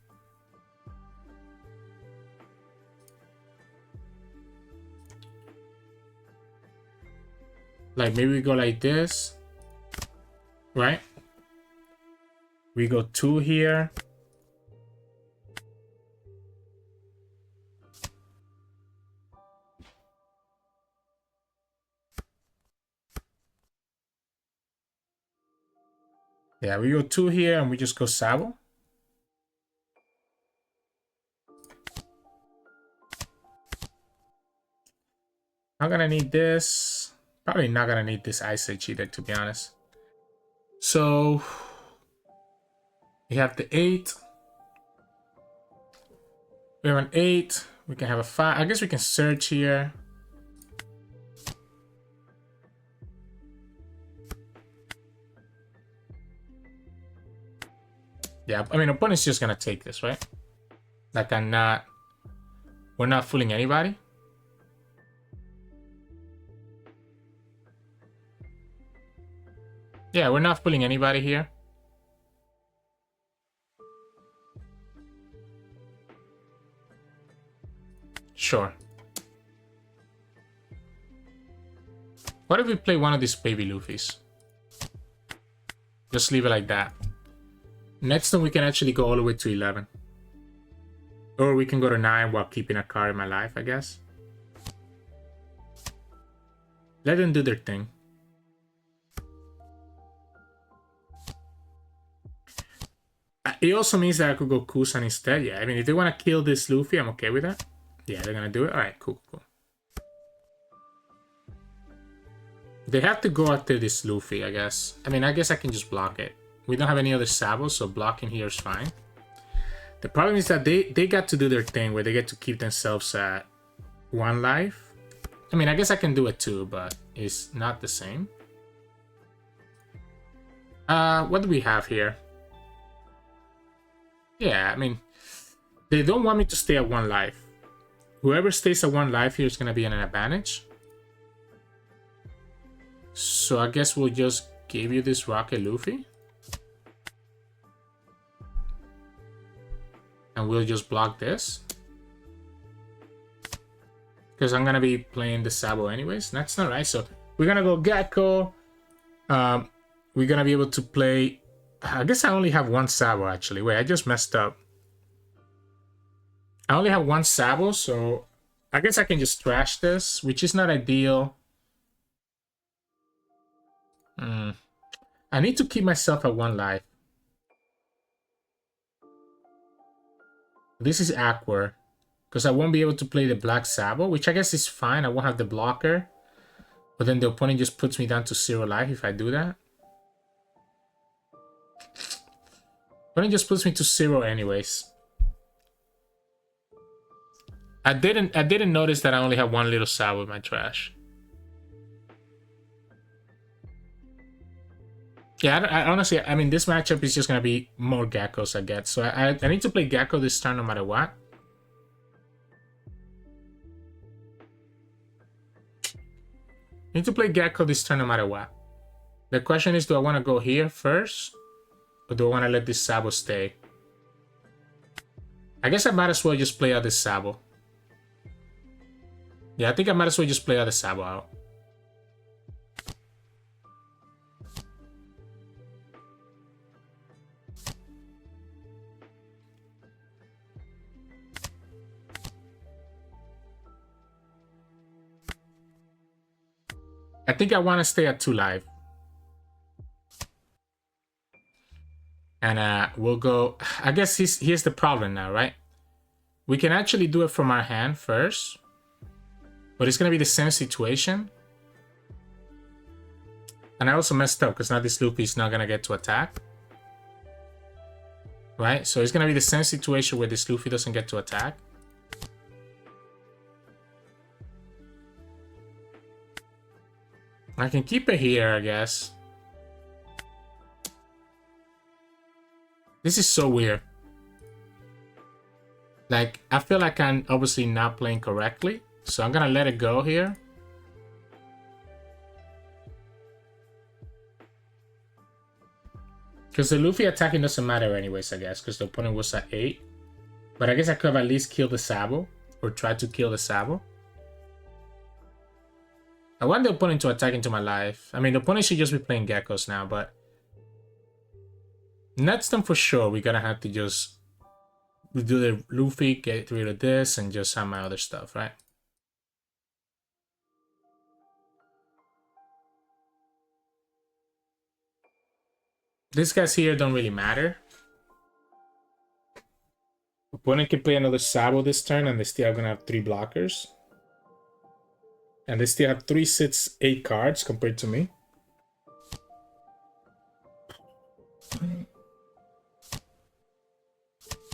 Like maybe we go like this. Right? We go 2 here. Yeah, we go 2 here and we just go Sabo. I'm gonna need this. Probably not gonna need this Ice Age either, to be honest. So we have the 8. We have an 8. We can have a 5. I guess we can search here. Yeah, I mean, opponent's just gonna take this, right? Like we're not fooling anybody. Yeah, we're not fooling anybody here. Sure. What if we play one of these baby Luffys? Just leave it like that. Next time we can actually go all the way to 11. Or we can go to 9 while keeping a card in my life, I guess. Let them do their thing. It also means that I could go Kuzan instead. Yeah, I mean, if they want to kill this Luffy, I'm okay with that. Yeah, they're going to do it. All right, cool, cool. They have to go after this Luffy, I guess. I mean, I guess I can just block it. We don't have any other Sabos, so blocking here is fine. The problem is that they got to do their thing where they get to keep themselves at 1 life. I mean, I guess I can do it too, but it's not the same. What do we have here? Yeah, I mean, they don't want me to stay at 1 life. Whoever stays at 1 life here is going to be an advantage. So I guess we'll just give you this Rocket Luffy. And we'll just block this. Because I'm going to be playing the Sabo anyways. That's not right. So we're going to go Gecko. We're going to be able to play... I guess I only have 1 Sabo actually. Wait, I just messed up. I only have 1 Sabo, so I guess I can just trash this, which is not ideal. I need to keep myself at 1 life. This is awkward, because I won't be able to play the Black Sabo, which I guess is fine. I won't have the blocker. But then the opponent just puts me down to 0 life if I do that. Opponent just puts me to 0 anyways. I didn't notice that I only have 1 little Sabo in my trash. Yeah, I honestly, I mean, this matchup is just going to be more Geckos I get. So I need to play Gecko this turn no matter what. Need to play Gecko this turn no matter what. The question is, do I want to go here first? Or do I want to let this Sabo stay? I guess I might as well just play out this Sabo. Yeah, I think I might as well just play out the Sabo out. I think I want to stay at 2 life. And we'll go... I guess here's the problem now, right? We can actually do it from our hand first. But it's going to be the same situation. And I also messed up because now this Luffy is not going to get to attack. Right? So it's going to be the same situation where this Luffy doesn't get to attack. I can keep it here, I guess. This is so weird. Like, I feel like I'm obviously not playing correctly. So I'm gonna let it go here. Because the Luffy attacking doesn't matter anyways, I guess, because the opponent was at 8. But I guess I could have at least killed the Sabo, or tried to kill the Sabo. I want the opponent to attack into my life. I mean, the opponent should just be playing Geckos now, but... next time for sure, we're gonna have to just... do the Luffy, get rid of this, and just have my other stuff, right? These guys here don't really matter. Opponent can play another Sabo this turn, and they still are gonna have 3 blockers. And they still have 3, 6, 8 cards compared to me.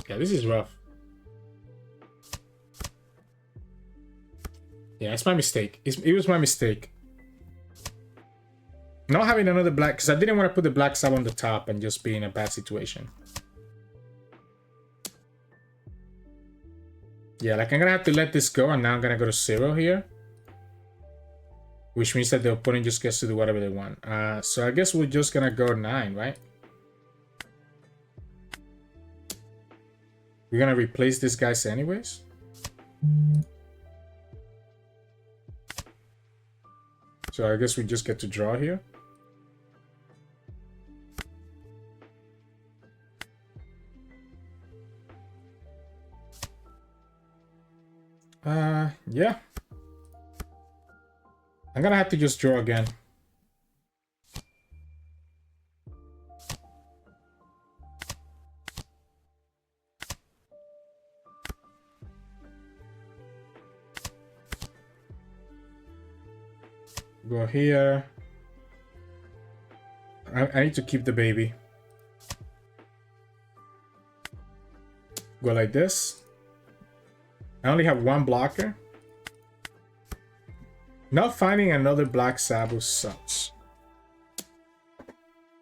Yeah, this is rough. Yeah, it's my mistake. It was my mistake. Not having another black, because I didn't want to put the black Sabo on the top and just be in a bad situation. Yeah, like I'm gonna have to let this go, and now I'm gonna go to 0 here. Which means that the opponent just gets to do whatever they want. So I guess we're just gonna go 9, right? We're gonna replace these guys anyways. So I guess we just get to draw here. Yeah. I'm gonna have to just draw again. Go here. I need to keep the baby. Go like this. I only have 1 blocker. Not finding another black Sabo sucks.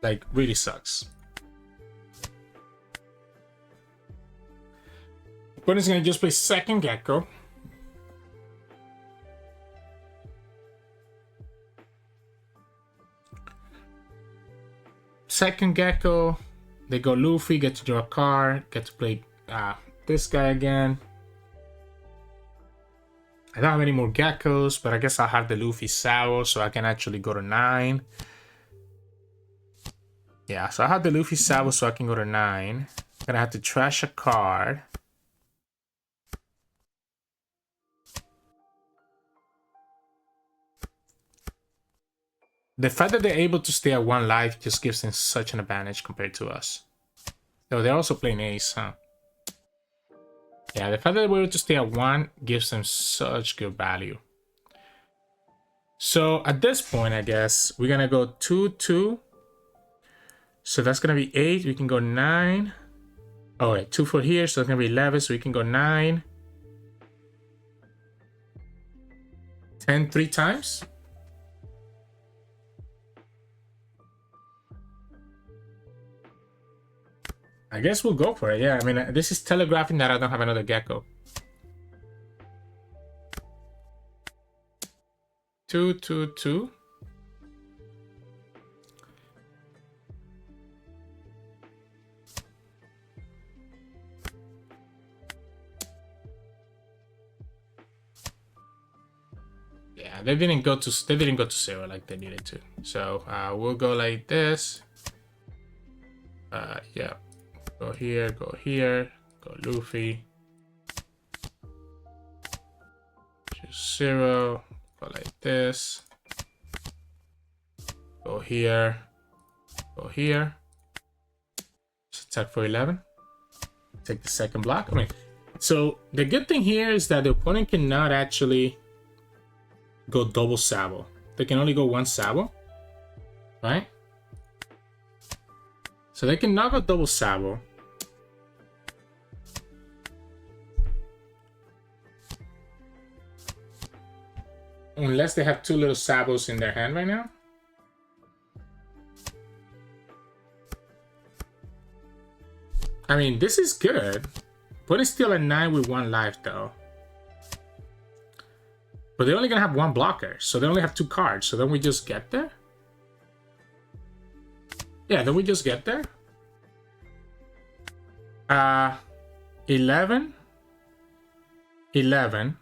Like, really sucks. Opponent's gonna just play second Gecko. Second Gecko, they go Luffy, get to draw a card, get to play this guy again. I don't have any more Geckos, but I guess I'll have the Luffy Sabo, so I can actually go to 9. Yeah, so I have the Luffy Sabo, so I can go to 9. I'm gonna have to trash a card. The fact that they're able to stay at 1 life just gives them such an advantage compared to us. So they're also playing Ace, huh? Yeah, the fact that we're able to stay at 1 gives them such good value. So at this point, I guess, we're gonna go 2, 2. So that's gonna be 8. We can go 9. Oh, wait, 2 for here, so it's gonna be 11. So we can go 9. 10 3 times. I guess we'll go for it. Yeah, I mean, this is telegraphing that I don't have another Gecko. 2, 2, 2. Yeah, they didn't go to 0 like they needed to. So we'll go like this. Yeah. Go here, go Luffy. Choose 0, go like this. Go here. Just attack for 11. Take the second block. I mean, so the good thing here is that the opponent cannot actually go double Sabo. They can only go 1 Sabo, right? So they can knock out double Sabo. Unless they have 2 little Sabos in their hand right now. I mean, this is good. But it's still at 9 with 1 life though. But they're only gonna have 1 blocker, so they only have 2 cards. So then we just get there? Yeah, then we just get there. 11, 11,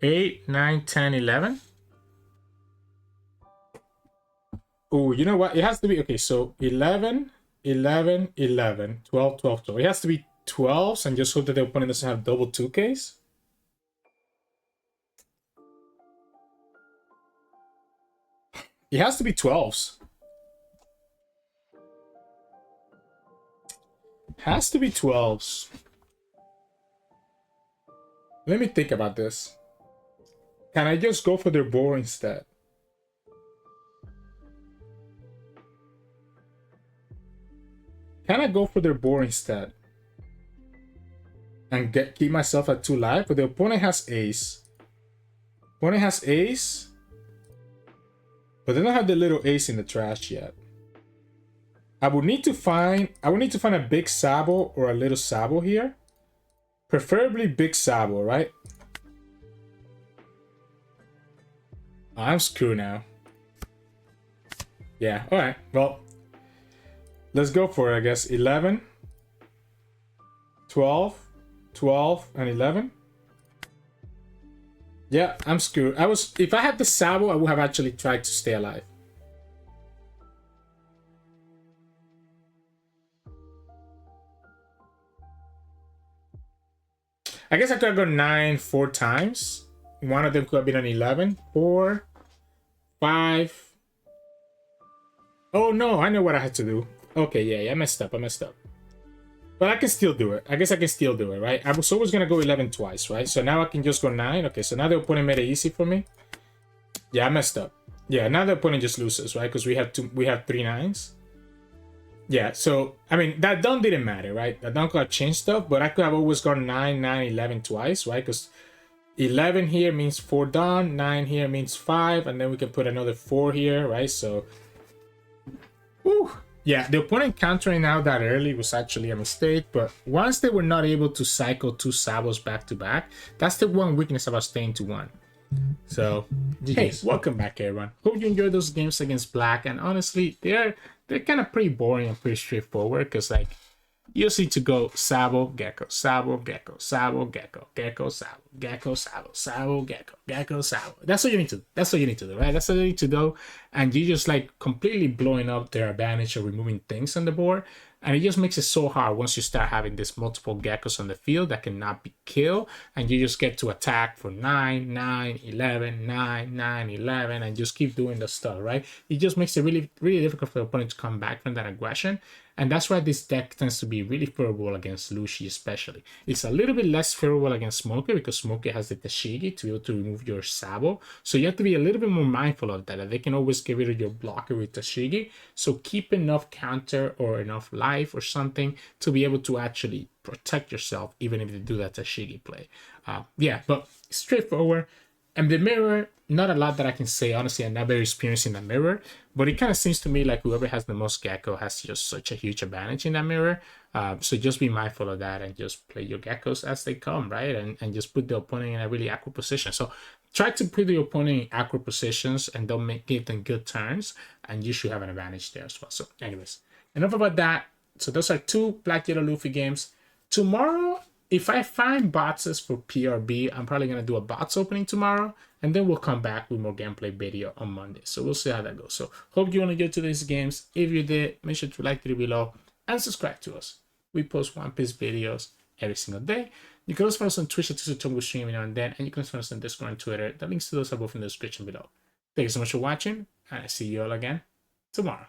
8, 9, 10, 11. Oh, you know what? It has to be, okay, so 11, 11, 11, 12, 12, 12. It has to be 12s and just hope that the opponent doesn't have double 2Ks. It has to be 12s. Has to be 12s. Let me think about this. Can I just go for their board instead? Can I go for their board instead? And keep myself at 2 life? But the opponent has ace. Opponent has ace. But they don't have the little ace in the trash yet. I would need to find a big Sabo or a little Sabo here. Preferably big Sabo, right? I'm screwed now. Yeah, alright. Well, let's go for it, I guess. 11, 12, 12, and 11. Yeah, I'm screwed. If I had the Sabo, I would have actually tried to stay alive. I guess I could have gone 9 4 times. One of them could have been an 11. 4, 5. Oh no, I know what I had to do. Okay, yeah, I messed up. But I can still do it. I guess I can still do it, right? I was always gonna go 11 twice, right? So now I can just go 9. Okay, so now the opponent made it easy for me. Yeah, I messed up. Yeah, now the opponent just loses, right? Because we have 3 9s. Yeah, so I mean that down didn't matter, right? That down could have changed stuff, but I could have always gone 9, 9, 11 twice, right? Because 11 here means 4 down, 9 here means 5, and then we can put another 4 here, right? So, whew. Yeah, the opponent countering out that early was actually a mistake, but once they were not able to cycle 2 Sabos back to back, that's the one weakness about staying to 1. So, hey, welcome back, everyone. Hope you enjoyed those games against Black, and honestly, they're kind of pretty boring and pretty straightforward, because like you just need to go Sabo, Gecko, Sabo, Gecko, Sabo, Gecko, Gecko, Sabo, Gecko, Sabo, Sabo, Gecko, Gecko, Sabo. That's what you need to do. That's what you need to do, right? That's what you need to do. And you just like completely blowing up their advantage of removing things on the board. And it just makes it so hard once you start having these multiple geckos on the field that cannot be killed. And you just get to attack for 9, 9, 11, 9, 9, 11, and just keep doing the stuff, right? It just makes it really, really difficult for the opponent to come back from that aggression. And that's why this deck tends to be really favorable against Lucci especially. It's a little bit less favorable against Smokey because Smokey has the TCG to be able to remove your Sabo. So you have to be a little bit more mindful of that. They can always get rid of your blocker with TCG. So keep enough counter or enough life or something to be able to actually protect yourself even if they do that TCG play. Yeah, but straightforward. And the mirror, not a lot that I can say. Honestly, I'm not very experienced in the mirror, but it kind of seems to me like whoever has the most gecko has just such a huge advantage in that mirror. So just be mindful of that and just play your geckos as they come, right? And just put the opponent in a really awkward position. So try to put the opponent in awkward positions and don't give them good turns, and you should have an advantage there as well. So anyways, enough about that. So those are 2 Black Yellow Luffy games. Tomorrow, if I find boxes for PRB, I'm probably going to do a box opening tomorrow, and then we'll come back with more gameplay video on Monday. So we'll see how that goes. So hope you enjoyed today's games. If you did, make sure to like the video below and subscribe to us. We post One Piece videos every single day. You can also find us on Twitch at Sirturmund streaming now and then, and you can find us on Discord and Twitter. The links to those are both in the description below. Thank you so much for watching, and I see you all again tomorrow.